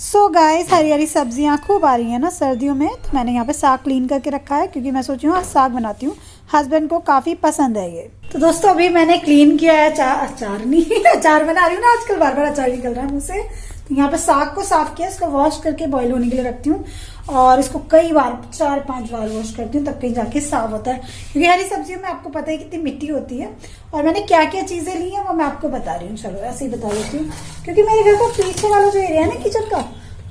So guys, Hari Hari सब्जियां खूब आ रही हैं ना सर्दियों में, तो मैंने यहाँ पे साग क्लीन करके रखा है क्योंकि मैं सोची हूँ आज साग बनाती हूँ। हस्बैंड को काफ़ी पसंद है ये। तो दोस्तों अभी मैंने क्लीन किया है। अचार नहीं अचार बना रही हूँ ना, आजकल बार बार अचार निकल रहा है मुँह से। तो यहाँ पे साग को साफ किया, इसको वॉश करके बॉईल होने के लिए रखती हूँ और इसको कई बार 4-5 बार वॉश करती हूँ, तब कहीं जाके साफ होता है। क्योंकि हरी सब्जियों में आपको पता है कितनी मिट्टी होती है। और मैंने क्या क्या चीजें ली हैं वो मैं आपको बता रही हूँ। चलो ऐसे ही बता देती हूँ, क्योंकि मेरे घर का पीछे वाला जो एरिया है ना किचन का,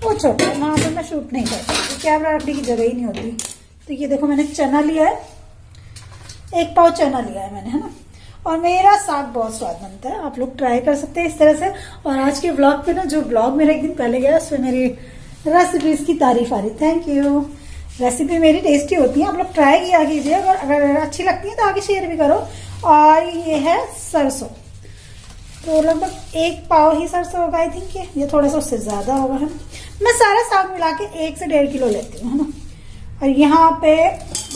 वो छोटा है, वहां पर मैं शूट नहीं करती, कैमरा रखने की जगह ही नहीं होती। तो ये देखो, मैंने चना लिया है, 1 पाव चना लिया है मैंने, है ना। और मेरा साग बहुत स्वाद बनता है, आप लोग ट्राई कर सकते हैं इस तरह से। और आज के व्लॉग पे ना, जो व्लॉग मेरा एक दिन पहले गया उसमें मेरी रेसिपीज की तारीफ आ रही। Thank you. रेसिपी मेरी टेस्टी होती है, आप लोग ट्राई किया कीजिए, अगर अच्छी लगती है तो आगे शेयर भी करो। और ये है सरसों, तो लगभग 1 पाव ही सरसों होगा, आई थिंक ये थोड़ा सा उससे ज्यादा होगा, है ना। मैं सारा साग मिला के 1 से 1.5 किलो लेती हूँ, है ना। और यहाँ पे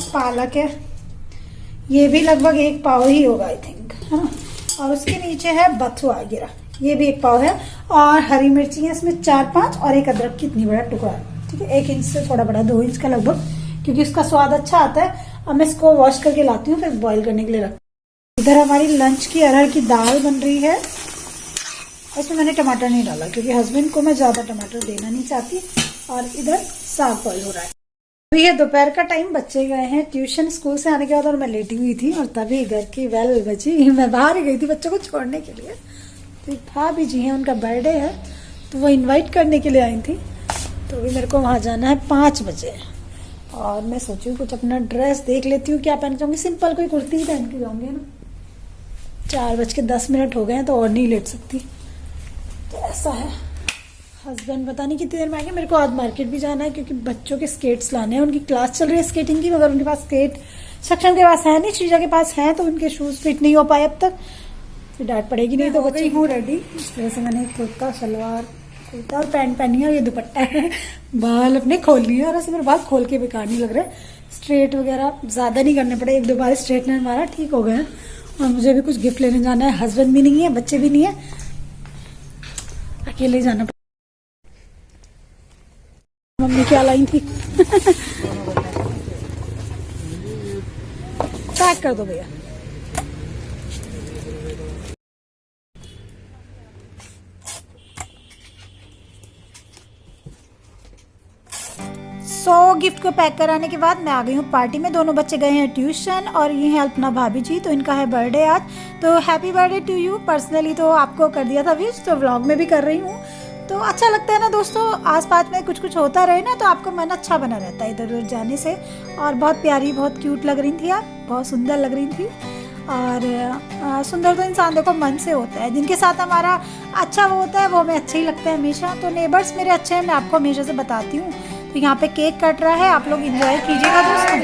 पालक है, ये भी लगभग 1 पाव ही होगा, आई थिंक, है ना। और उसके नीचे है बथुआ गिरा, ये भी 1 पाव है। और हरी मिर्ची है इसमें 4-5, और एक अदरक की इतनी बड़ा टुकड़ा, ठीक है, 1 इंच से थोड़ा बड़ा, 2 इंच का लगभग, क्योंकि उसका स्वाद अच्छा आता है। अब मैं इसको वॉश करके लाती हूँ, फिर बॉईल करने के लिए रखती हूँ। इधर हमारी लंच की अरहर की दाल बन रही है। इसमें मैंने टमाटर नहीं डाला क्योंकि हस्बैंड को मैं ज्यादा टमाटर देना नहीं चाहती। और इधर साग बॉईल हो रहा है। अभी ये दोपहर का टाइम, बच्चे गए हैं ट्यूशन, स्कूल से आने के बाद, और मैं लेटी हुई थी। और तभी घर की बेल बजी, मैं बाहर ही गई थी बच्चों को छोड़ने के लिए। तो भाभी जी हैं, उनका बर्थडे है, तो वो इनवाइट करने के लिए आई थी। तो अभी मेरे को वहां जाना है 5 बजे। और मैं सोची हूँ कुछ अपना ड्रेस देख लेती हूँ, क्या पहन के जाऊंगी। सिंपल कोई कुर्ती ही पहन के जाऊंगी, ना। 4:10 हो गए हैं, तो और नहीं लेट सकती। तो ऐसा है। हस्बैंड पता नहीं कितनी देर में आएंगे। मेरे को आज मार्केट भी जाना है क्योंकि बच्चों के स्केट्स लाने हैं। उनकी क्लास चल रही है स्केटिंग की, मगर उनके पास स्केट सेक्शन के पास है नहीं, श्रीजा के पास है, तो उनके शूज फिट नहीं हो पाए अब तक। फिर डांट पड़ेगी नहीं। तो बच्ची हूँ रेडी। इस तरह से मैंने कुर्ता, सलवार, कुर्ता और पैंट पहनी है, और ये दुपट्टा है। बाल अपने खोल लिए, और ऐसे मेरे बाल खोल के बेकार नहीं लग रहे। स्ट्रेट वगैरह ज्यादा नहीं करने पड़े, 1-2 बार स्ट्रेटनर मारा, ठीक हो गए। और मुझे भी कुछ गिफ्ट लेने जाना है। हस्बैंड भी नहीं है, बच्चे भी नहीं है, अकेले जाना। मम्मी क्या लाई थी पैक कर दो भैया। गिफ्ट को पैक कराने के बाद मैं आ गई हूँ पार्टी में। दोनों बच्चे गए हैं ट्यूशन, और ये है अल्पना भाभी जी, तो इनका है बर्थडे आज। तो happy birthday to you. Personally तो आपको कर दिया था विश, तो व्लॉग में भी कर रही हूँ। तो अच्छा लगता है ना दोस्तों, आसपास में कुछ कुछ होता रहे ना, तो आपका मन अच्छा बना रहता है इधर उधर जाने से। और बहुत प्यारी, बहुत क्यूट लग रही थी आप, बहुत सुंदर लग रही थी। और सुंदर तो इंसान देखो मन से होता है, जिनके साथ हमारा अच्छा वो होता है वो हमें अच्छा ही लगता है हमेशा। तो नेबर्स मेरे अच्छे हैं, मैं आपको हमेशा से बताती हूँ। तो यहाँ पे केक कट रहा है, आप लोग एंजॉय कीजिएगा दोस्तों।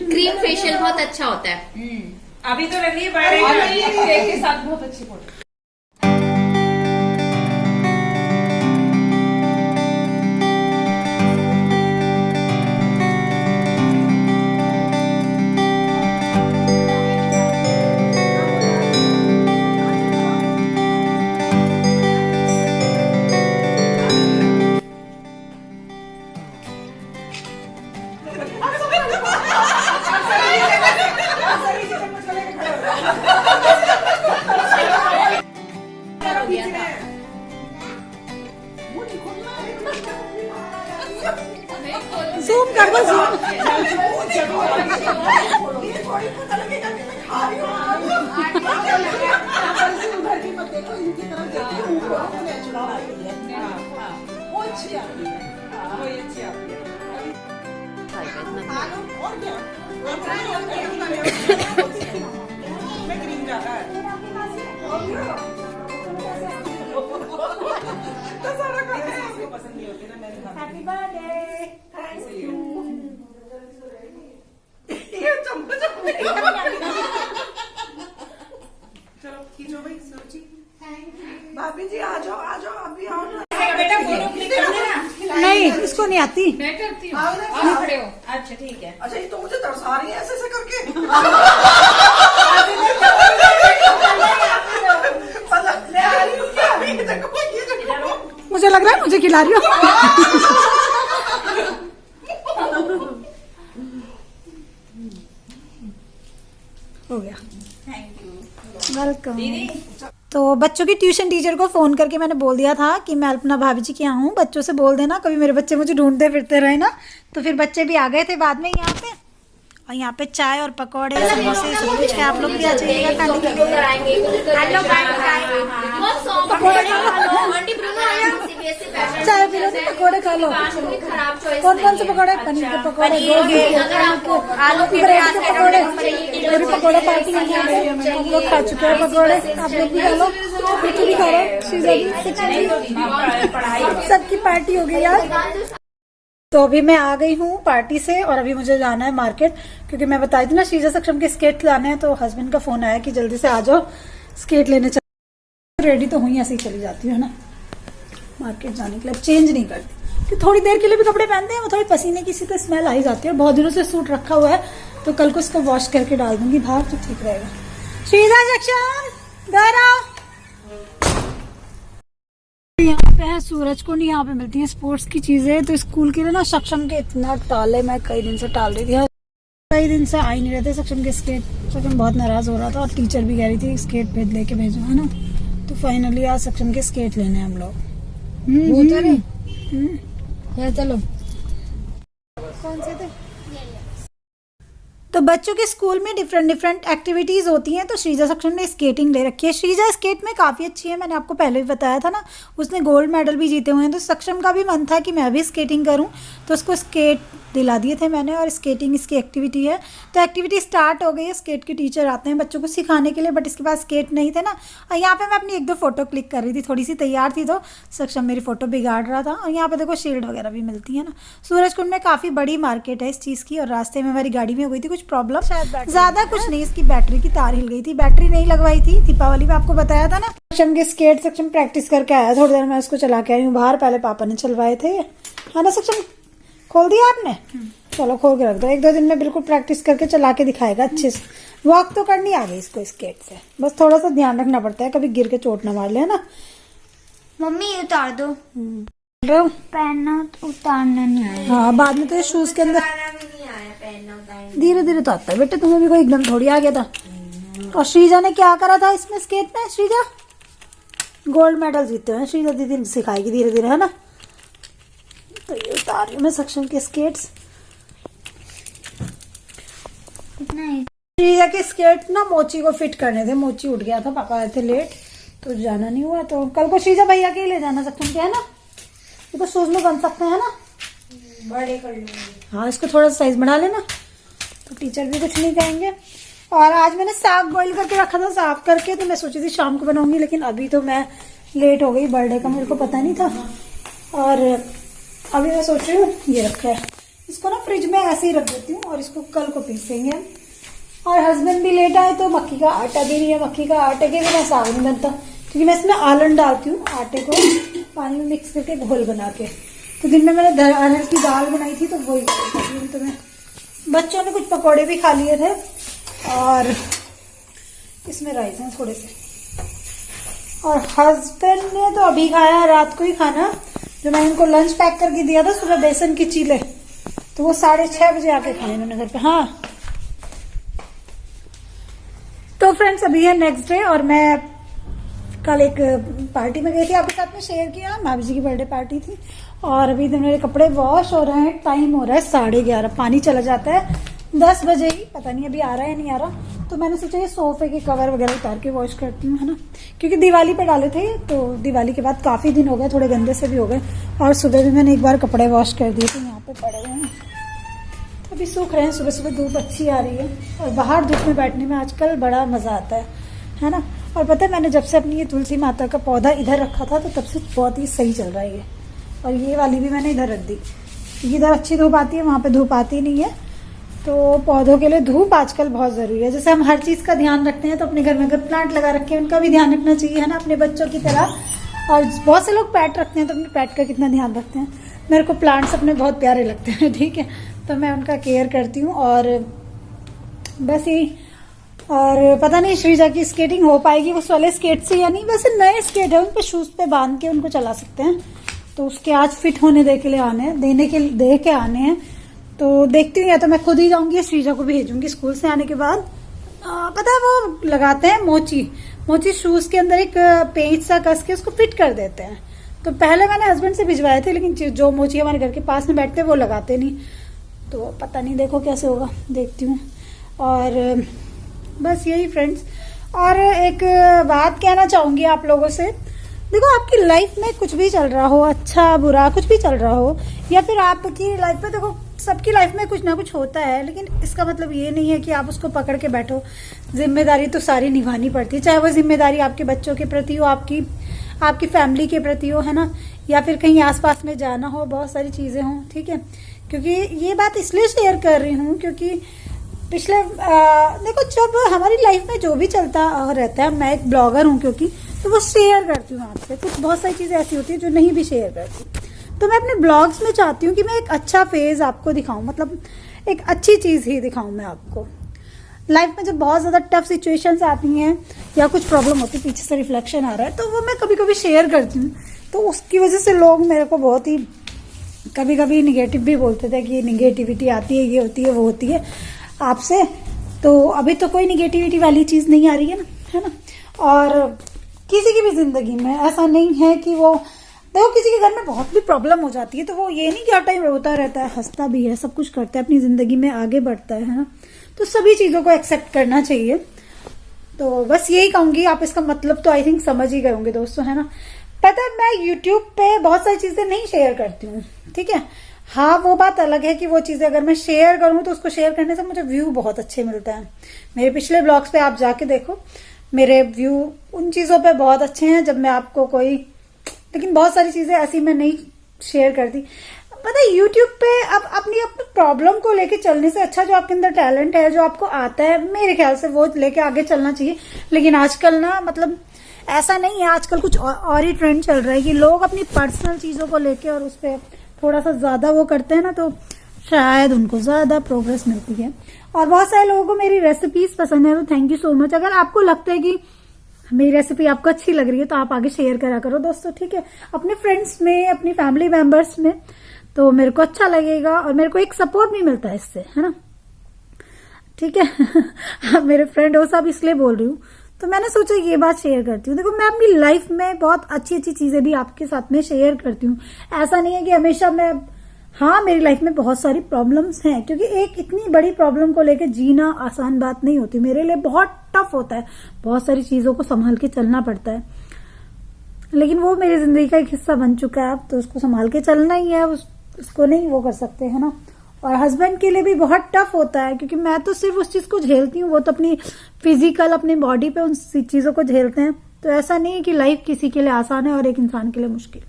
क्रीम फेशियल बहुत अच्छा होता है। अभी तो लग रही है बर्थडे के साथ बहुत अच्छी फोटो। जूम कर दो, जूम। और क्या मैं क्रीम ज्यादा है तो सारा खाते हैं आपको पसंद नहीं होती ना मैंने खाती हैप्पी बर्थडे। थैंक यू ये चम्मच चलो खींचो भाई सोची भाभी जी आ जाओ अभी आओ ना बेटा फोटो क्लिक कर देना। नहीं इसको नहीं आती। मैं करती हूँ। आओ ना। आप खड़े हो। अच्छा ठीक है। अच्छा ये तो मुझे तरसा रही है ऐसे ऐसे करके मतलब ले आ रही हूँ क्या अभी देखो ये देखो मुझे लग रहा है मुझे खिला रही हो। हो गया। Thank you. वेलकम। तो बच्चों की ट्यूशन टीचर को फ़ोन करके मैंने बोल दिया था कि मैं अल्पना भाभी जी के यहाँ हूँ, बच्चों से बोल देना कभी मेरे बच्चे मुझे ढूंढते फिरते रहे ना। तो फिर बच्चे भी आ गए थे बाद में यहाँ पे, और यहाँ पे चाय और पकौड़े समोसे सब कुछ है। आप लोग भी आ जाइएगा खाने के लिए। चाय पी लो तो पकौड़े खा लो। कौन कौन से पकौड़े? पनीर के पकौड़े, गोभी के, आलू के, ब्रेड के पकौड़े, पूरी पकौड़ा पार्टी है यहाँ पे। हम लोग खा चुके हैं पकौड़े, आप लोग भी खा लो, बेटी भी खा लो, शीजा भी, सबकी पार्टी हो गई यार। तो अभी मैं आ गई हूँ पार्टी से और अभी मुझे जाना है मार्केट, क्योंकि मैं बताई थी ना शीजा सक्षम के स्केट लाने हैं। तो हस्बैंड का फोन आया कि जल्दी से आ जाओ स्केट लेने चल। रेडी तो हुई ऐसे ही चली जाती हूँ ना मार्केट जाने के लिए, चेंज नहीं करती कि थोड़ी देर के लिए भी कपड़े पहनते हैं वो थोड़ी पसीने की सी तो स्मेल आ ही जाती है। बहुत दिनों से सूट रखा हुआ है तो कल को इसको वॉश करके डाल दूंगी बाहर तो ठीक रहेगा। शीजा सक्षम घर आओ। यहाँ पे है सूरज कुंड, यहाँ पे मिलती है स्पोर्ट्स की चीजें। तो स्कूल के लिए ना सक्षम के इतना टाले, मैं कई दिन से टाल रही थी, कई दिन से आ ही नहीं रहे थे सक्षम के स्केट। सक्षम बहुत नाराज हो रहा था और टीचर भी कह रही थी स्केट पे लेके भेजो है ना। तो फाइनली आज सक्षम के स्केट लेने हम लोग। चलो कौन से थे? तो बच्चों के स्कूल में डिफरेंट एक्टिविटीज़ होती हैं। तो श्रीजा सक्षम ने स्केटिंग ले रखी है। श्रीजा स्केट में काफ़ी अच्छी है, मैंने आपको पहले भी बताया था ना, उसने गोल्ड मेडल भी जीते हुए हैं। तो सक्षम का भी मन था कि मैं भी स्केटिंग करूं, तो उसको स्केट दिला दिए थे मैंने, और स्केटिंग इसकी एक्टिविटी है। तो एक्टिविटी स्टार्ट हो गई है, स्केट के टीचर आते हैं बच्चों को सिखाने के लिए, बट इसके पास स्केट नहीं थे ना। और यहाँ पे मैं अपनी 1-2 फ़ोटो क्लिक कर रही थी, थोड़ी सी तैयार थी तो सक्षम मेरी फ़ोटो बिगाड़ रहा था। और यहाँ पे देखो शील्ड वगैरह भी मिलती है ना। सूरजकुंड में काफ़ी बड़ी मार्केट है इस चीज़ की। और रास्ते में हमारी गाड़ी में हो गई थी कुछ प्रॉब्लम, ज़्यादा कुछ नहीं, इसकी बैटरी की तार हिल गई थी, बैटरी नहीं लगवाई थी दीपावली में, आपको बताया था ना। सक्षम के स्केट सक्षम प्रैक्टिस करके आया, थोड़ी देर मैं उसको चला के आई हूँ बाहर, पहले पापा ने चलवाए थे है ना। सक्षम खोल दिया आपने? चलो खोल के रख दो, 1-2 दिन में बिल्कुल प्रैक्टिस करके चला के दिखाएगा अच्छे से। वॉक तो करनी आ गई इसको स्केट से, बस थोड़ा सा ध्यान रखना पड़ता है कभी गिर के चोट ना मार ले है ना। मम्मी ये उतार दो। पहनना तो उतारना नहीं आया। हाँ बाद में तो शूज के अंदर नहीं आया पहनना उतारना। धीरे धीरे तो आता है बेटे, तुम्हें भी कोई एकदम थोड़ी आ गया था। और श्रीजा ने क्या करा था इसमें स्केट में? श्रीजा गोल्ड मेडल जीते हैं, श्रीजा दीदी सिखाएगी धीरे धीरे है ना। तो ये उतार रही हूँ मैं सक्षम के स्केट्स। श्रीजा के स्केट ना मोची को फिट करने थे, मोची उठ गया था, पापा आए थे लेट तो जाना नहीं हुआ। तो कल को श्रीजा भैया के ले जाना सक्षम के है ना, ये तो शूज में बन सकते हैं ना, बड़े कर लूंगी। हाँ इसको थोड़ा सा साइज बढ़ा लेना तो टीचर भी कुछ नहीं कहेंगे। और आज मैंने साग बॉईल करके रखा था साफ करके, तो मैं सोची थी शाम को बनाऊंगी, लेकिन अभी तो मैं लेट हो गई, बर्थडे का मेरे को पता नहीं था। और अभी मैं सोच रही हूँ ये रखा है, इसको ना फ्रिज में ऐसे ही रख देती हूँ और इसको कल को पीसेंगे हम। और हस्बैंड भी लेट आए तो मक्की का आटा भी नहीं है, मक्की का आटे के बिना साग नहीं बनता, क्योंकि मैं इसमें आलन डालती हूँ आटे को पानी में मिक्स करके घोल बना के। तो दिन में मैंने अरहर की दाल बनाई थी तो वही तो मैं, बच्चों ने कुछ पकौड़े भी खा लिए थे और इसमें राइस हैं थोड़े से। और हस्बैंड ने तो अभी खाया रात को ही खाना, जो मैंने इनको लंच पैक करके दिया था सुबह, बेसन की चीले, तो वो 6:30 बजे आके खाए इन्होंने घर पे। हाँ तो फ्रेंड्स अभी है नेक्स्ट डे, और मैं कल एक पार्टी में गई थी, आपके साथ में शेयर किया, भाभी जी की बर्थडे पार्टी थी। और अभी तो मेरे कपड़े वॉश हो रहे हैं, टाइम हो रहा है 11:30, पानी चला जाता है 10 बजे ही, पता नहीं अभी आ रहा है या नहीं आ रहा। तो मैंने सोचा ये सोफे के कवर वगैरह उतार के वॉश करती हूँ है ना, क्योंकि दिवाली पे डाले थे, तो दिवाली के बाद काफी दिन हो गए, थोड़े गंदे से भी हो गए। और सुबह भी मैंने एक बार कपड़े वॉश कर दिए थे, यहाँ पे पड़े हुए हैं। तो अभी सूख रहे हैं, सुबह सुबह धूप अच्छी आ रही है और बाहर धूप में बैठने में आजकल बड़ा मज़ा आता है ना। और पता है मैंने जब से अपनी ये तुलसी माता का पौधा इधर रखा था तो तब से बहुत ही सही चल रहा है ये। और ये वाली भी मैंने इधर रख दी क्योंकि इधर अच्छी धूप आती है, वहाँ पे धूप आती नहीं है। तो पौधों के लिए धूप आजकल बहुत ज़रूरी है। जैसे हम हर चीज़ का ध्यान रखते हैं तो अपने घर में अगर प्लांट लगा रखे हैं उनका भी ध्यान रखना चाहिए, है ना, अपने बच्चों की तरह। और बहुत से लोग पेट रखते हैं तो अपने पेट का कितना ध्यान रखते हैं। मेरे को प्लांट्स अपने बहुत प्यारे लगते हैं, ठीक है, तो मैं उनका केयर करती हूँ। और बस यही। और पता नहीं श्रीजा की स्केटिंग हो पाएगी उस वाले स्केट से या नहीं। वैसे नए स्केट है, उन पे शूज पे बांध के उनको चला सकते हैं। तो उसके आज फिट होने दे के आने हैं। तो देखती हूँ, या तो मैं खुद ही जाऊंगी, श्रीजा को भेजूंगी स्कूल से आने के बाद। पता है वो लगाते हैं मोची शूज के अंदर एक पेंच सा कस के उसको फिट कर देते हैं। तो पहले मैंने हस्बैंड से भिजवाए थे, लेकिन जो मोची हमारे घर के पास में बैठते हैं वो लगाते नहीं। तो पता नहीं, देखो कैसे होगा, देखती हूँ। और बस यही फ्रेंड्स। और एक बात कहना चाहूंगी आप लोगों से, देखो आपकी लाइफ में कुछ भी चल रहा हो, अच्छा बुरा कुछ भी चल रहा हो, या फिर आपकी लाइफ में, देखो सबकी लाइफ में कुछ ना कुछ होता है, लेकिन इसका मतलब ये नहीं है कि आप उसको पकड़ के बैठो। जिम्मेदारी तो सारी निभानी पड़ती है, चाहे वो जिम्मेदारी आपके बच्चों के प्रति हो, आपकी फैमिली के प्रति हो, है ना, या फिर कहीं आसपास में जाना हो, बहुत सारी चीजें हों, ठीक है। क्योंकि ये बात इसलिए शेयर कर रही हूँ क्योंकि पिछले देखो जब हमारी लाइफ में जो भी चलता रहता है, मैं एक ब्लॉगर हूँ क्योंकि, तो वो शेयर करती हूँ आपसे। कुछ बहुत सारी चीजें ऐसी होती है जो नहीं भी शेयर करती, तो मैं अपने ब्लॉग्स में चाहती हूँ कि मैं एक अच्छा फेज आपको दिखाऊं, मतलब एक अच्छी चीज ही दिखाऊं मैं आपको। लाइफ में जब बहुत ज्यादा टफ सिचुएशंस आती हैं या कुछ प्रॉब्लम होती है, पीछे से रिफ्लेक्शन आ रहा है, तो वो मैं कभी कभी शेयर करती हूँ। तो उसकी वजह से लोग मेरे को बहुत ही कभी कभी निगेटिव भी बोलते थे कि ये निगेटिविटी आती है, ये होती है, वो होती है आपसे। तो अभी तो कोई निगेटिविटी वाली चीज नहीं आ रही है ना। और किसी की भी जिंदगी में ऐसा नहीं है कि वो, देखो किसी के घर में बहुत भी प्रॉब्लम हो जाती है तो वो ये नहीं कि हर टाइम रोता रहता है, हंसता भी है, सब कुछ करता है, अपनी जिंदगी में आगे बढ़ता है ना। तो सभी चीजों को एक्सेप्ट करना चाहिए। तो बस यही कहूंगी, आप इसका मतलब तो आई थिंक समझ ही गए होंगे दोस्तों, है ना। पता है मैं यूट्यूब पे बहुत सारी चीजें नहीं शेयर करती हूँ, ठीक है। हाँ वो बात अलग है कि वो चीजें अगर मैं शेयर करूँ तो उसको शेयर करने से मुझे व्यू बहुत अच्छे मिलते हैं। मेरे पिछले ब्लॉग्स पे आप जाके देखो, मेरे व्यू उन चीजों पे बहुत अच्छे हैं जब मैं आपको कोई, लेकिन बहुत सारी चीजें ऐसी मैं नहीं शेयर करती। पता है यूट्यूब पे अब अपनी प्रॉब्लम को लेके चलने से अच्छा जो आपके अंदर टैलेंट है, जो आपको आता है, मेरे ख्याल से वो लेके आगे चलना चाहिए। लेकिन आजकल ना, मतलब ऐसा नहीं है, आजकल कुछ और ही ट्रेंड चल रहा है कि लोग अपनी पर्सनल चीजों को लेके और उस पर थोड़ा सा ज्यादा वो करते हैं ना, तो शायद उनको ज्यादा प्रोग्रेस मिलती है। और बहुत सारे लोगों को मेरी रेसिपीज पसंद है, तो थैंक यू सो मच। अगर आपको लगता है कि मेरी रेसिपी आपको अच्छी लग रही है तो आप आगे शेयर करा करो दोस्तों, ठीक है, अपने फ्रेंड्स में, अपनी फैमिली मेंबर्स में, तो मेरे को अच्छा लगेगा और मेरे को एक सपोर्ट भी मिलता है इससे, है ना, ठीक है। मेरे फ्रेंड वो सब इसलिए बोल रही हूँ, तो मैंने सोचा ये बात शेयर करती हूँ। देखो मैं अपनी लाइफ में बहुत अच्छी अच्छी चीजें भी आपके साथ में शेयर करती हूँ। ऐसा नहीं है कि हमेशा मैं, हाँ मेरी लाइफ में बहुत सारी प्रॉब्लम्स हैं, क्योंकि एक इतनी बड़ी प्रॉब्लम को लेकर जीना आसान बात नहीं होती, मेरे लिए बहुत टफ होता है, बहुत सारी चीजों को संभाल के चलना पड़ता है। लेकिन वो मेरी जिंदगी का एक हिस्सा बन चुका है, अब तो उसको संभाल के चलना ही है, उसको नहीं वो कर सकते, है ना। और हस्बैंड के लिए भी बहुत टफ होता है, क्योंकि मैं तो सिर्फ उस चीज को झेलती हूँ, वो तो अपनी फिजिकल, अपनी बॉडी पे उन चीजों को झेलते हैं। तो ऐसा नहीं है कि लाइफ किसी के लिए आसान है और एक इंसान के लिए मुश्किल।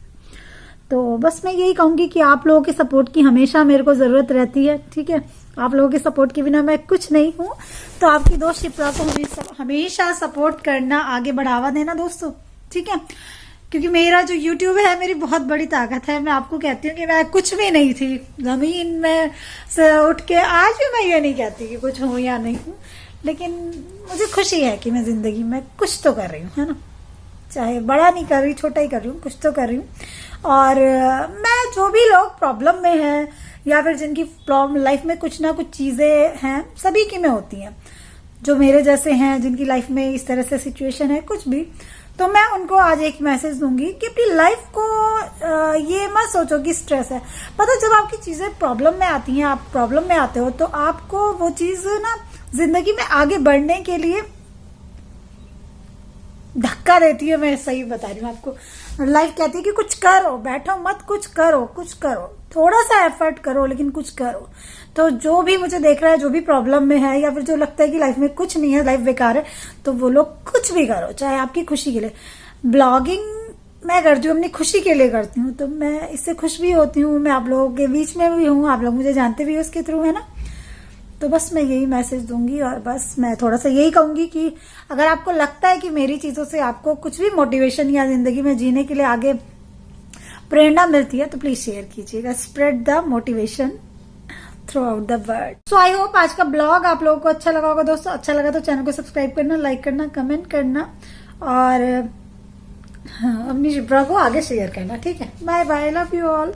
तो बस मैं यही कहूंगी कि आप लोगों के सपोर्ट की हमेशा मेरे को जरूरत रहती है, ठीक है। आप लोगों के सपोर्ट के बिना मैं कुछ नहीं हूँ। तो आपकी दोस्त शिप्रा को हमेशा सपोर्ट करना, आगे बढ़ावा देना दोस्तों, ठीक है। क्योंकि मेरा जो YouTube है मेरी बहुत बड़ी ताकत है। मैं आपको कहती हूँ कि मैं कुछ भी नहीं थी, जमीन में से उठ के, आज भी मैं ये नहीं कहती कि कुछ हूँ या नहीं हूँ, लेकिन मुझे खुशी है कि मैं जिंदगी में कुछ तो कर रही हूँ, है ना। चाहे बड़ा नहीं कर रही, छोटा ही कर रही हूँ, कुछ तो कर रही हूँ। और मैं, जो भी लोग प्रॉब्लम में हैं या फिर जिनकी लाइफ में कुछ ना कुछ चीजें हैं, सभी की में होती हैं, जो मेरे जैसे हैं जिनकी लाइफ में इस तरह से सिचुएशन है कुछ भी, तो मैं उनको आज एक मैसेज दूंगी कि अपनी लाइफ को ये मत सोचो कि स्ट्रेस है। पता जब आपकी चीजें प्रॉब्लम में आती हैं, आप प्रॉब्लम में आते हो, तो आपको वो चीज ना जिंदगी में आगे बढ़ने के लिए धक्का देती है, मैं सही बता रही हूँ आपको। लाइफ कहती है कि कुछ करो, बैठो मत, कुछ करो, कुछ करो, थोड़ा सा एफर्ट करो लेकिन कुछ करो। तो जो भी मुझे देख रहा है, जो भी प्रॉब्लम में है या फिर जो लगता है कि लाइफ में कुछ नहीं है, लाइफ बेकार है, तो वो लोग कुछ भी करो, चाहे आपकी खुशी के लिए। ब्लॉगिंग मैं करती हूँ अपनी खुशी के लिए करती हूँ, तो मैं इससे खुश भी होती हूँ। मैं आप लोगों के बीच में भी हूँ, आप लोग मुझे जानते भी हो इसके थ्रू, है ना। तो बस मैं यही मैसेज दूंगी और बस मैं थोड़ा सा यही कहूंगी कि अगर आपको लगता है कि मेरी चीजों से आपको कुछ भी मोटिवेशन या जिंदगी में जीने के लिए आगे प्रेरणा मिलती है तो प्लीज शेयर कीजिएगा। Spread the motivation through out the world. So I hope आज का ब्लॉग आप लोगों को अच्छा लगा होगा दोस्तों। अच्छा लगा तो चैनल को सब्सक्राइब करना, लाइक करना, कमेंट करना और हाँ, अपनी शिप्रा को आगे शेयर करना। ठीक है, bye bye, love you all.